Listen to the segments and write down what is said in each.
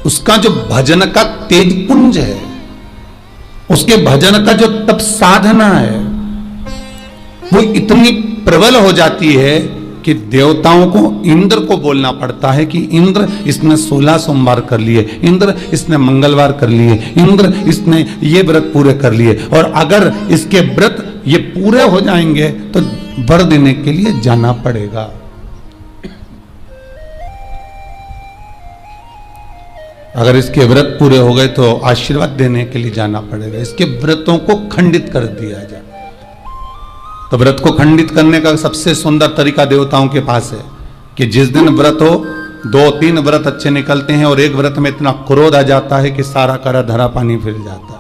उसका जो भजन का तेज पुंज है, उसके भजन का जो तप साधना है, वो इतनी प्रबल हो जाती है कि देवताओं को, इंद्र को बोलना पड़ता है कि इंद्र इसने 16 सोमवार कर लिए, इंद्र इसने मंगलवार कर लिए, इंद्र इसने ये व्रत पूरे कर लिए, और अगर इसके व्रत ये पूरे हो जाएंगे तो वर देने के लिए जाना पड़ेगा। अगर इसके व्रत पूरे हो गए तो आशीर्वाद देने के लिए जाना पड़ेगा। इसके व्रतों को खंडित कर दिया जाए। तो व्रत को खंडित करने का सबसे सुंदर तरीका देवताओं के पास है कि जिस दिन व्रत हो, 2-3 व्रत अच्छे निकलते हैं और एक व्रत में इतना क्रोध आ जाता है कि सारा करा धरा पानी फिर जाता।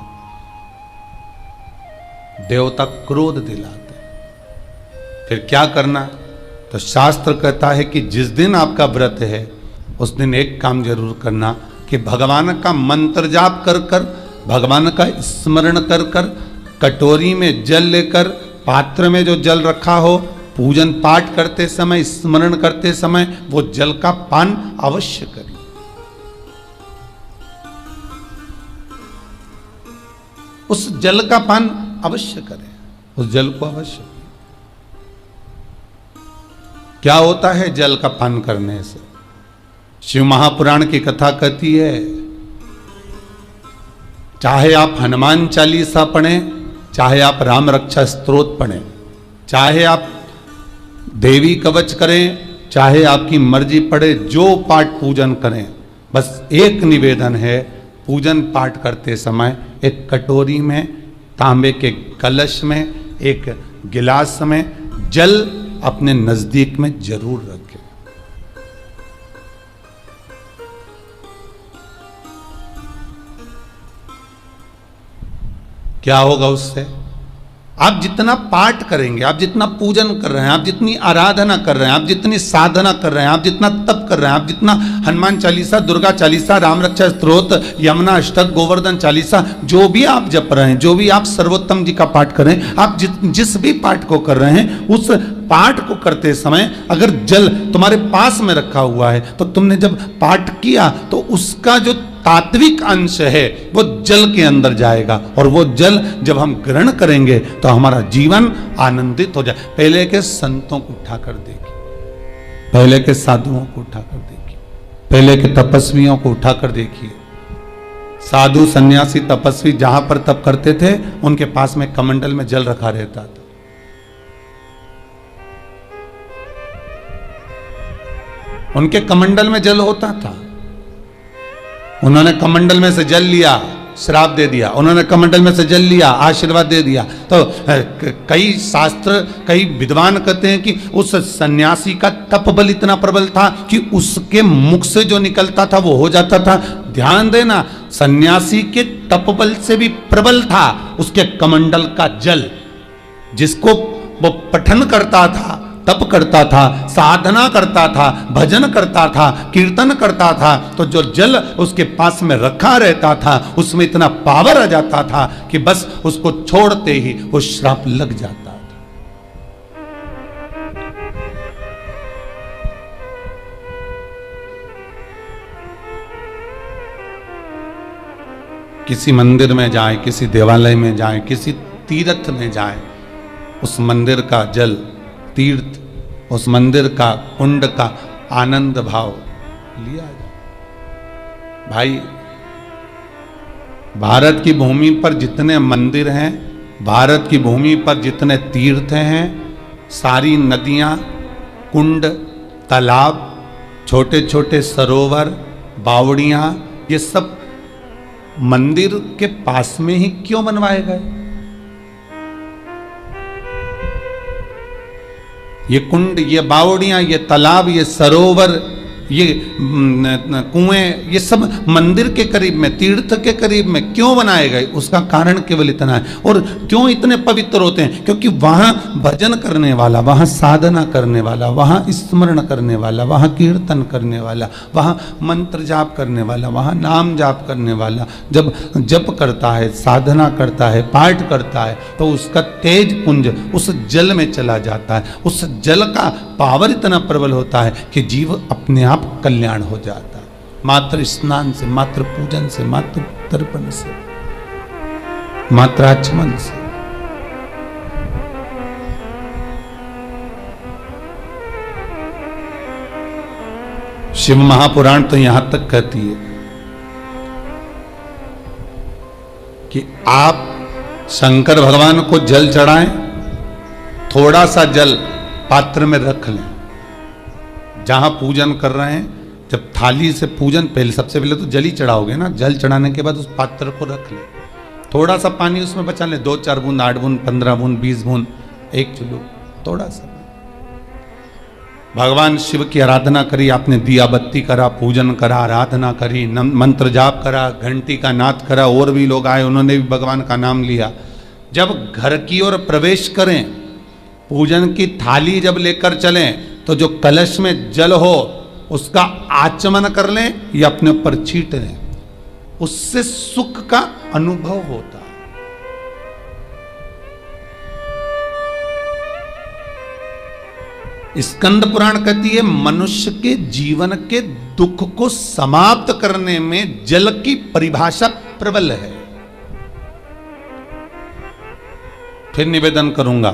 देवता क्रोध दिलाते। फिर क्या करना? तो शास्त्र कहता है कि जिस दिन आपका व्रत है उस दिन एक काम जरूर करना कि भगवान का मंत्र जाप कर कर, भगवान का स्मरण कर कर, कटोरी में जल लेकर, पात्र में जो जल रखा हो, पूजन पाठ करते समय, स्मरण करते समय वो जल का पान अवश्य करें। उस जल का पान अवश्य करें, उस जल को अवश्य। क्या होता है जल का पान करने से? शिव महापुराण की कथा कहती है, चाहे आप हनुमान चालीसा पढ़ें, चाहे आप राम रक्षा स्तोत्र पढ़ें, चाहे आप देवी कवच करें, चाहे आपकी मर्जी पड़े, जो पाठ पूजन करें, बस एक निवेदन है, पूजन पाठ करते समय एक कटोरी में, तांबे के कलश में, एक गिलास में जल अपने नजदीक में जरूर रखें। क्या होगा उससे? आप जितना पाठ करेंगे, आप जितना पूजन कर रहे हैं, आप जितनी आराधना कर रहे हैं, आप जितनी साधना कर रहे हैं, आप जितना तप कर रहे हैं, आप जितना हनुमान चालीसा, दुर्गा चालीसा, राम रक्षा स्तोत्र, यमुना अष्टक, गोवर्धन चालीसा, जो भी आप जप रहे हैं, जो भी आप सर्वोत्तम जी का पाठ कर रहे हैं, आप जिस भी पाठ को कर रहे हैं, उस पाठ को करते समय अगर जल तुम्हारे पास में रखा हुआ है तो तुमने जब पाठ किया तो उसका जो तात्विक अंश है वो जल के अंदर जाएगा, और वो जल जब हम ग्रहण करेंगे तो हमारा जीवन आनंदित हो जाए। पहले के संतों को उठाकर देखिए, पहले के साधुओं को उठाकर देखिए, पहले के तपस्वियों को उठाकर देखिए। साधु सन्यासी तपस्वी जहां पर तप करते थे उनके पास में कमंडल में जल रखा रहता था। उनके कमंडल में जल होता था। उन्होंने कमंडल में से जल लिया, श्राप दे दिया, उन्होंने कमंडल में से जल लिया, आशीर्वाद दे दिया। तो कई शास्त्र, कई विद्वान कहते हैं कि उस सन्यासी का तप बल इतना प्रबल था कि उसके मुख से जो निकलता था वो हो जाता था। ध्यान देना, सन्यासी के तप बल से भी प्रबल था उसके कमंडल का जल, जिसको वो पठन करता था, तप करता था, साधना करता था, भजन करता था, कीर्तन करता था, तो जो जल उसके पास में रखा रहता था उसमें इतना पावर आ जाता था कि बस उसको छोड़ते ही वो श्राप लग जाता था। किसी मंदिर में जाए, किसी देवालय में जाए, किसी तीर्थ में जाए, उस मंदिर का जल, तीर्थ, उस मंदिर का कुंड का आनंद भाव लिया जाए। भाई, भारत की भूमि पर जितने मंदिर हैं, भारत की भूमि पर जितने तीर्थ हैं, सारी नदियां, कुंड, तालाब, छोटे छोटे सरोवर, बावड़ियां, ये सब मंदिर के पास में ही क्यों बनवाए गए? ये कुंड, ये बावड़ियां, ये तालाब, ये सरोवर, ये कुएं, ये सब मंदिर के करीब में, तीर्थ के करीब में क्यों बनाए गए? उसका कारण केवल इतना है। और क्यों इतने पवित्र होते हैं? क्योंकि वहां भजन करने वाला, वहां साधना करने वाला, वहां स्मरण करने वाला, वहां कीर्तन करने वाला, वहां मंत्र जाप करने वाला, वहां नाम जाप करने वाला जब जप करता है, साधना करता है, पाठ करता है, तो उसका तेज पुंज उस जल में चला जाता है। उस जल का पावर इतना प्रबल होता है कि जीव अपने आप कल्याण हो जाता है। मात्र स्नान से, मात्र पूजन से, मात्र तर्पण से, मात्र आचमन से। शिव महापुराण तो यहां तक कहती है कि आप शंकर भगवान को जल चढ़ाएं, थोड़ा सा जल पात्र में रख लें। जहां पूजन कर रहे हैं, जब थाली से पूजन, पहले सबसे पहले तो जल ही चढ़ाओगे ना, जल चढ़ाने के बाद उस पात्र को रख लें, थोड़ा सा पानी उसमें बचा लें, 2-4 बूंद, 8 बूंद, 15 बूंद, 20 बूंद, 1 चुल्लू, थोड़ा सा। भगवान शिव की आराधना करी आपने, दिया बत्ती करा, पूजन करा, आराधना करी, मंत्र जाप करा, घंटी का नाद करा, और भी लोग आए उन्होंने भी भगवान का नाम लिया। जब घर की ओर प्रवेश करें, पूजन की थाली जब लेकर चलें, तो जो कलश में जल हो उसका आचमन कर लें या अपने ऊपर छीट लें, उससे सुख का अनुभव होता है। स्कंद पुराण कहती है मनुष्य के जीवन के दुख को समाप्त करने में जल की परिभाषा प्रबल है। फिर निवेदन करूंगा,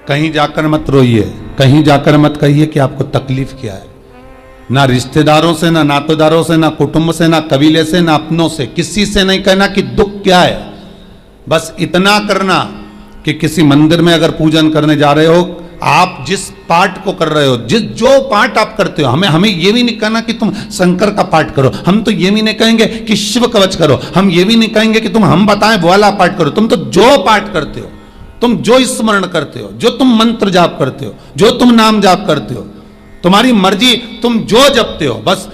कहीं जाकर मत रोइए, कहीं जाकर मत कहिए कि आपको तकलीफ क्या है। ना रिश्तेदारों से, ना नातेदारों से, ना कुटुंब से, ना कबीले से, ना अपनों से, किसी से नहीं कहना कि दुख क्या है। बस इतना करना कि किसी मंदिर में अगर पूजन करने जा रहे हो, आप जिस पाठ को कर रहे हो, जो पाठ आप करते हो, हमें ये भी नहीं कहना कि तुम शंकर का पाठ करो, हम तो ये भी नहीं कहेंगे कि शिव कवच करो, हम ये भी नहीं कहेंगे कि तुम हम बताएं वो वाला पाठ करो। तुम तो जो पाठ करते हो, तुम जो स्मरण करते हो, जो तुम मंत्र जाप करते हो, जो तुम नाम जाप करते हो, तुम्हारी मर्जी, तुम जो जपते हो, बस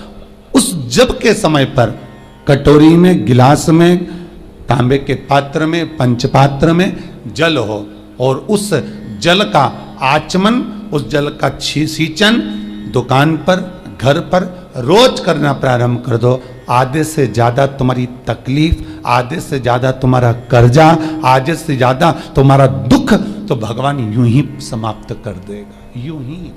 उस जप के समय पर कटोरी में, गिलास में, तांबे के पात्र में, पंचपात्र में जल हो, और उस जल का आचमन, उस जल का सींचन दुकान पर, घर पर रोज करना प्रारंभ कर दो। आधे से ज्यादा तुम्हारी तकलीफ, आधे से ज्यादा तुम्हारा कर्जा, आधे से ज्यादा तुम्हारा दुख तो भगवान यूं ही समाप्त कर देगा, यूं ही।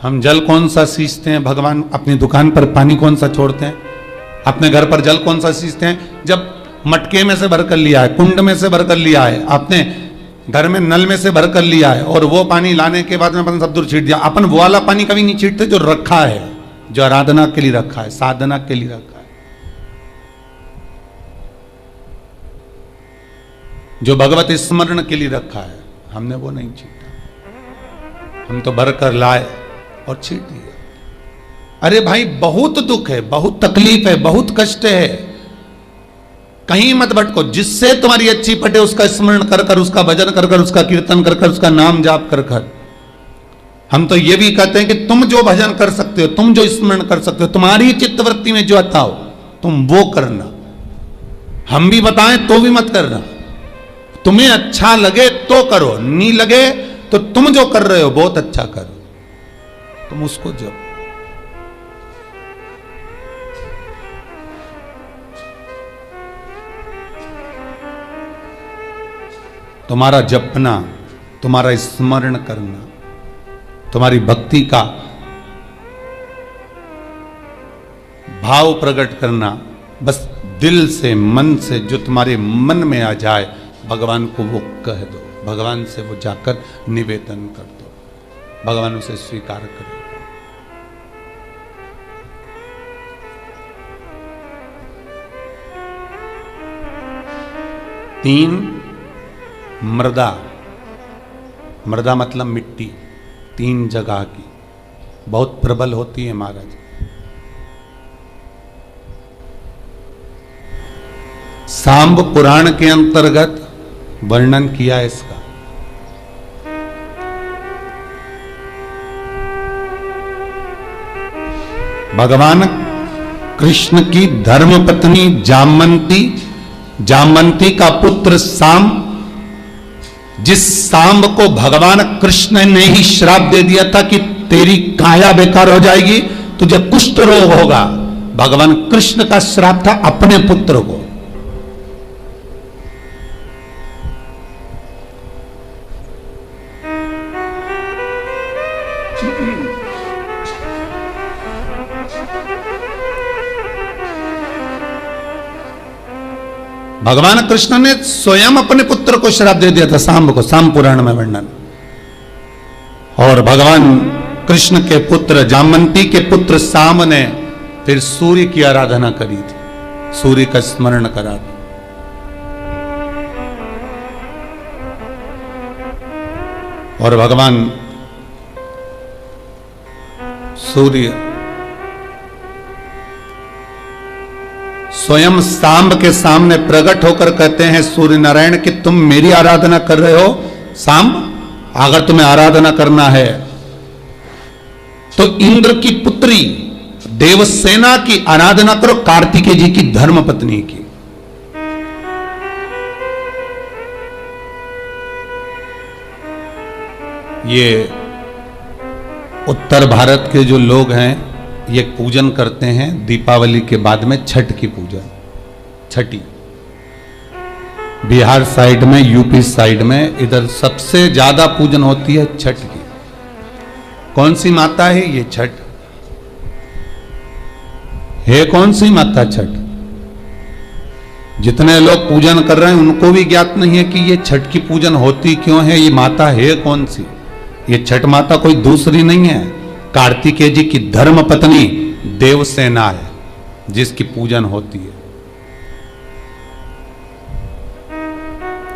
हम जल कौन सा सींचते हैं भगवान, अपनी दुकान पर पानी कौन सा छोड़ते हैं, अपने घर पर जल कौन सा सींचते हैं। जब मटके में से भरकर लिया है, कुंड में से भरकर लिया है, आपने घर में नल में से भरकर लिया है, और वो पानी लाने के बाद में अपन सब दूर छीट दिया। अपन वो वाला पानी कभी नहीं छीटते जो रखा है, जो आराधना के लिए रखा है, साधना के लिए रखा है, जो भगवत स्मरण के लिए रखा है, हमने वो नहीं छीटा। हम तो भरकर लाए और छीट दिया। अरे भाई, बहुत दुख है, बहुत तकलीफ है, बहुत कष्ट है, कहीं मत भटको। जिससे तुम्हारी अच्छी पटे उसका स्मरण कर कर, उसका भजन कर कर, उसका कीर्तन कर कर, उसका नाम जाप कर कर। हम तो ये भी कहते हैं कि तुम जो भजन कर सकते हो, तुम जो स्मरण कर सकते हो, तुम्हारी चित्तवृत्ति में जो आता हो तुम वो करना। हम भी बताएं तो भी मत करना। तुम्हें अच्छा लगे तो करो, नहीं लगे तो तुम जो कर रहे हो बहुत अच्छा करो, तुम उसको जप। तुम्हारा जपना, तुम्हारा स्मरण करना, तुम्हारी भक्ति का भाव प्रकट करना, बस दिल से, मन से, जो तुम्हारे मन में आ जाए भगवान को वो कह दो, भगवान से वो जाकर निवेदन कर दो, भगवान उसे स्वीकार करे। तीन, मृदा। मृदा मतलब मिट्टी, 3 जगह की, बहुत प्रबल होती है महाराज। सांब पुराण के अंतर्गत वर्णन किया है इसका। भगवान कृष्ण की धर्म पत्नी जामवंती का पुत्र सांब, जिस सांब को भगवान कृष्ण ने ही श्राप दे दिया था कि तेरी काया बेकार हो जाएगी, तुझे कुष्ठ रोग होगा। भगवान कृष्ण का श्राप था अपने पुत्र को। भगवान कृष्ण ने स्वयं अपने पुत्र को श्राप दे दिया था सांब को, सांब पुराण में वर्णन। और भगवान कृष्ण के पुत्र जामवंती के पुत्र सांब ने फिर सूर्य की आराधना करी थी, सूर्य का स्मरण करा था। और भगवान सूर्य स्वयं सांब के सामने प्रकट होकर कहते हैं सूर्य नारायण कि तुम मेरी आराधना कर रहे हो सांब, अगर तुम्हें आराधना करना है तो इंद्र की पुत्री देवसेना की आराधना करो, कार्तिकेय जी की धर्म पत्नी की। ये उत्तर भारत के जो लोग हैं ये पूजन करते हैं दीपावली के बाद में छठ की पूजा, छठी। बिहार साइड में, यूपी साइड में, इधर सबसे ज्यादा पूजन होती है छठ की। कौन सी माता है ये छठ? है कौन सी माता छठ? जितने लोग पूजन कर रहे हैं उनको भी ज्ञात नहीं है कि ये छठ की पूजन होती क्यों है, ये माता है कौन सी। ये छठ माता कोई दूसरी नहीं है, कार्तिकेय जी की धर्म पत्नी देवसेना है जिसकी पूजन होती है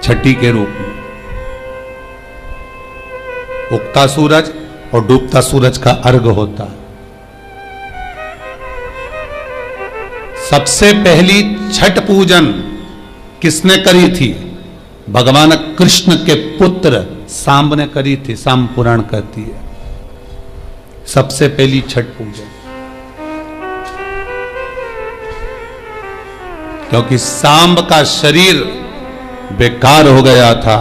छठी के रूप में। उगता सूरज और डूबता सूरज का अर्घ होता है। सबसे पहली छठ पूजन किसने करी थी? भगवान कृष्ण के पुत्र सांब ने करी थी, सांब पुराण कहती है सबसे पहली छठ पूजन। क्योंकि सांब का शरीर बेकार हो गया था,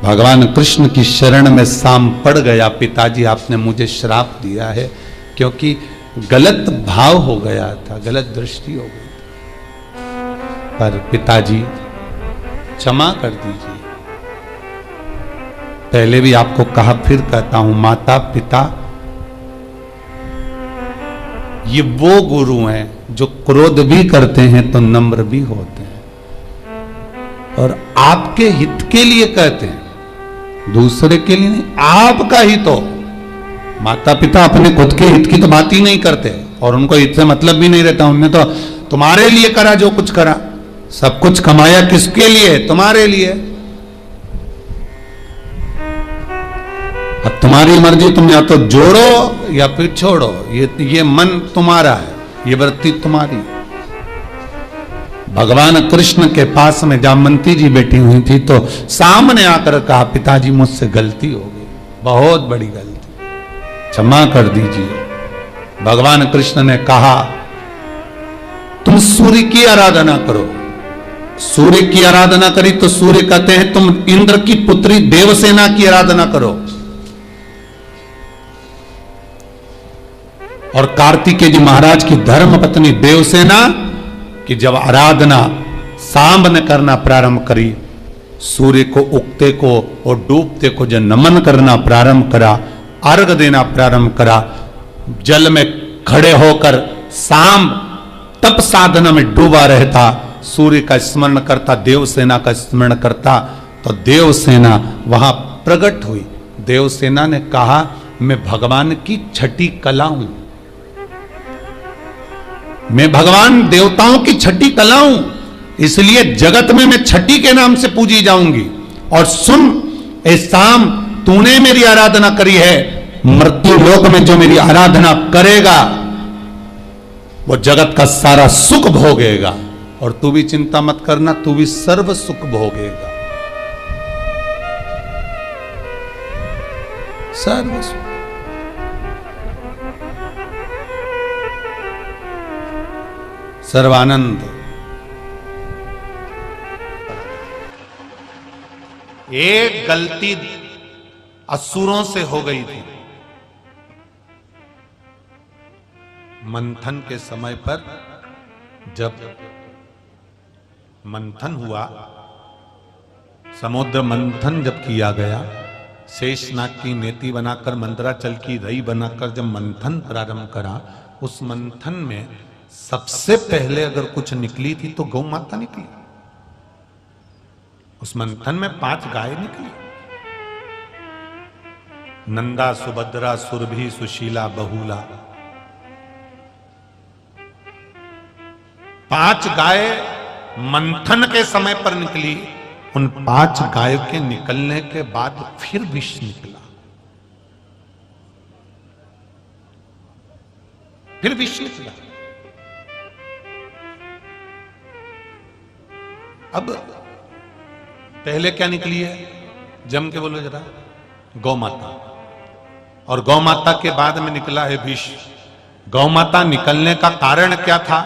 भगवान कृष्ण की शरण में सांब पड़ गया। पिताजी आपने मुझे श्राप दिया है, क्योंकि गलत भाव हो गया था, गलत दृष्टि हो गई थी। पर पिताजी क्षमा कर दीजिए। पहले भी आपको कहा, फिर कहता हूं, माता पिता ये वो गुरु हैं जो क्रोध भी करते हैं तो नम्र भी होते हैं और आपके हित के लिए कहते हैं, दूसरे के लिए नहीं, आपका हित हो। माता पिता अपने खुद के हित की तो बात ही नहीं करते और उनको हित से मतलब भी नहीं रहता। उन्होंने तो तुम्हारे लिए करा जो कुछ करा, सब कुछ कमाया किसके लिए? तुम्हारे लिए। अब तुम्हारी मर्जी, तुम या तो जोड़ो या फिर छोड़ो, ये मन तुम्हारा है, ये वृत्ति तुम्हारी। भगवान कृष्ण के पास में जामवंती जी बैठी हुई थी तो सामने आकर कहा, पिताजी मुझसे गलती हो गई, बहुत बड़ी गलती, क्षमा कर दीजिए। भगवान कृष्ण ने कहा, तुम सूर्य की आराधना करो। सूर्य की आराधना करी तो सूर्य कहते हैं तुम इंद्र की पुत्री देवसेना की आराधना करो। और कार्तिकेय जी महाराज की धर्म पत्नी देवसेना की जब आराधना सांब ने करना प्रारंभ करी, सूर्य को उगते को और डूबते को जब नमन करना प्रारंभ करा, अर्घ देना प्रारंभ करा, जल में खड़े होकर सांब तप साधना में डूबा रहता, सूर्य का स्मरण करता, देवसेना का स्मरण करता, तो देवसेना वहां प्रकट हुई। देवसेना ने कहा, मैं भगवान की छठी कला हूं, मैं भगवान देवताओं की छठी कला हूं, इसलिए जगत में मैं छठी के नाम से पूजी जाऊंगी। और सुन ए सांब, तूने मेरी आराधना करी है, मृत्यु लोक में जो मेरी आराधना करेगा वो जगत का सारा सुख भोगेगा। और तू भी चिंता मत करना, तू भी सर्व सुख भोगेगा, सर्व सुख। सर्वानंद। एक गलती असुरों से हो गई थी। मंथन के समय पर जब मंथन हुआ, समुद्र मंथन जब किया गया शेषनाग की नेति बनाकर मंदराचल की रई बनाकर जब मंथन प्रारंभ करा, उस मंथन में सबसे पहले अगर कुछ निकली थी तो गौ माता निकली। उस मंथन में 5 गाय निकली, नंदा, सुभद्रा, सुरभि, सुशीला, बहुला। 5 गाय मंथन के समय पर निकली। उन 5 गायों के निकलने के बाद फिर विष निकला, फिर विष निकला। अब पहले क्या निकली है, जम के बोलो जरा, गौ माता। और गौ माता के बाद में निकला है विष। गौ माता निकलने का कारण क्या था?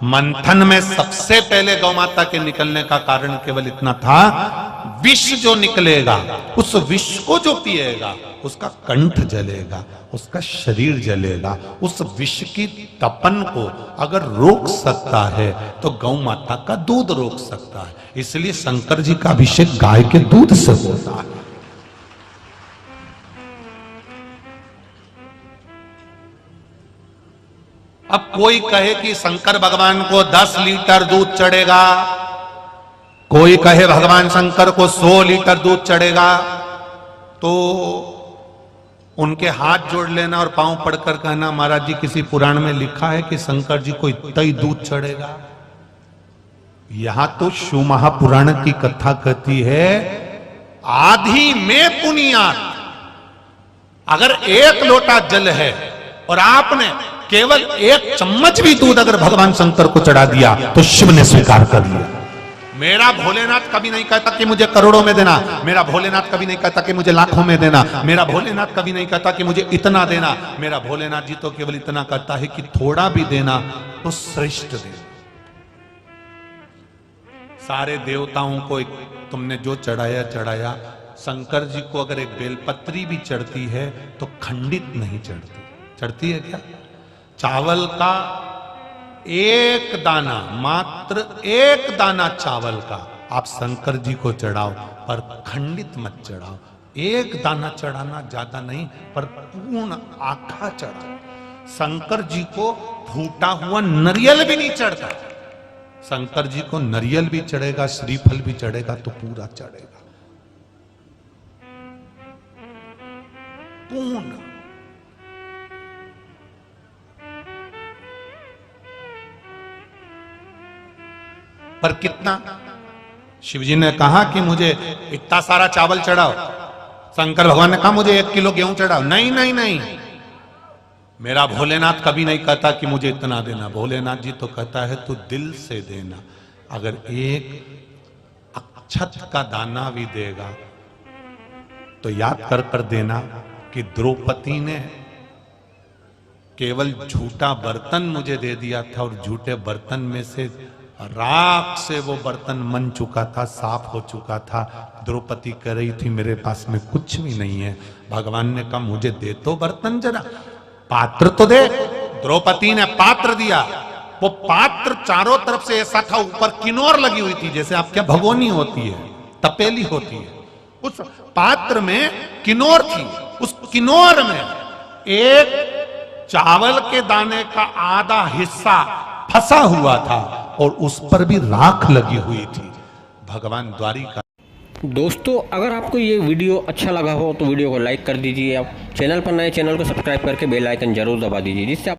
मंथन में सबसे पहले गौ माता के निकलने का कारण केवल इतना था, विष जो निकलेगा, उस विष को जो पिएगा उसका कंठ जलेगा, उसका शरीर जलेगा। उस विष की तपन को अगर रोक सकता है तो गौ माता का दूध रोक सकता है। इसलिए शंकर जी का अभिषेक गाय के दूध से होता है। अब कोई कहे कि शंकर भगवान को 10 लीटर दूध चढ़ेगा, कोई कहे भगवान शंकर को 100 लीटर दूध चढ़ेगा, तो उनके हाथ जोड़ लेना और पांव पड़कर कहना, महाराज जी किसी पुराण में लिखा है कि शंकर जी को इतना ही दूध चढ़ेगा? यहां तो शिव महापुराण की कथा कहती है, आधी में पुनियात। अगर 1 लोटा जल है और आपने केवल 1 चम्मच भी दूध अगर भगवान शंकर को चढ़ा दिया तो शिव ने स्वीकार कर लिया। मेरा भोलेनाथ कभी नहीं कहता कि मुझे करोड़ों में देना, मेरा भोलेनाथ कभी नहीं कहता कि मुझे लाखों में देना, मेरा भोलेनाथ कभी नहीं कहता कि मुझे इतना देना। मेरा भोलेनाथ जी तो केवल इतना कहता है कि थोड़ा भी देना तो श्रेष्ठ दे। सारे देवताओं को तुमने जो चढ़ाया चढ़ाया, शंकर जी को अगर एक बेलपत्री भी चढ़ती है तो खंडित नहीं चढ़ती। चढ़ती है क्या? चावल का 1 दाना, मात्र 1 दाना चावल का आप शंकर जी को चढ़ाओ, पर खंडित मत चढ़ाओ। 1 दाना चढ़ाना, ज्यादा नहीं, पर पूर्ण आखा चढ़ाओ। शंकर जी को फूटा हुआ नरियल भी नहीं चढ़ता। शंकर जी को नरियल भी चढ़ेगा, श्रीफल भी चढ़ेगा तो पूरा चढ़ेगा, पूर्ण। पर कितना? शिवजी ने कहा कि मुझे इतना सारा चावल चढ़ाओ, शंकर भगवान ने कहा मुझे 1 किलो गेहूं चढ़ाओ। नहीं नहीं नहीं, मेरा भोलेनाथ कभी नहीं कहता कि मुझे इतना देना। भोलेनाथ जी तो कहता है तू दिल से देना। अगर 1 अक्षत का दाना भी देगा तो याद कर कर देना कि द्रौपदी ने केवल झूठा बर्तन मुझे दे दिया था और झूठे बर्तन में से राख से वो बर्तन मन चुका था, साफ हो चुका था। द्रौपदी कह रही थी मेरे पास में कुछ भी नहीं है। भगवान ने कहा मुझे दे तो बर्तन जरा, पात्र तो दे। द्रौपदी ने पात्र दिया। वो पात्र चारों तरफ से ऐसा था, ऊपर किन्नौर लगी हुई थी, जैसे आप क्या भगोनी होती है, तपेली होती है, उस पात्र में किन्नौर थी। उस किन्नौर में 1 चावल के दाने का आधा हिस्सा फंसा हुआ था और उस पर भी राख लगी हुई थी। भगवान द्वारिका। दोस्तों, अगर आपको ये वीडियो अच्छा लगा हो तो वीडियो को लाइक कर दीजिए। आप चैनल पर नए, चैनल को सब्सक्राइब करके बेल आइकन जरूर दबा दीजिए, जिससे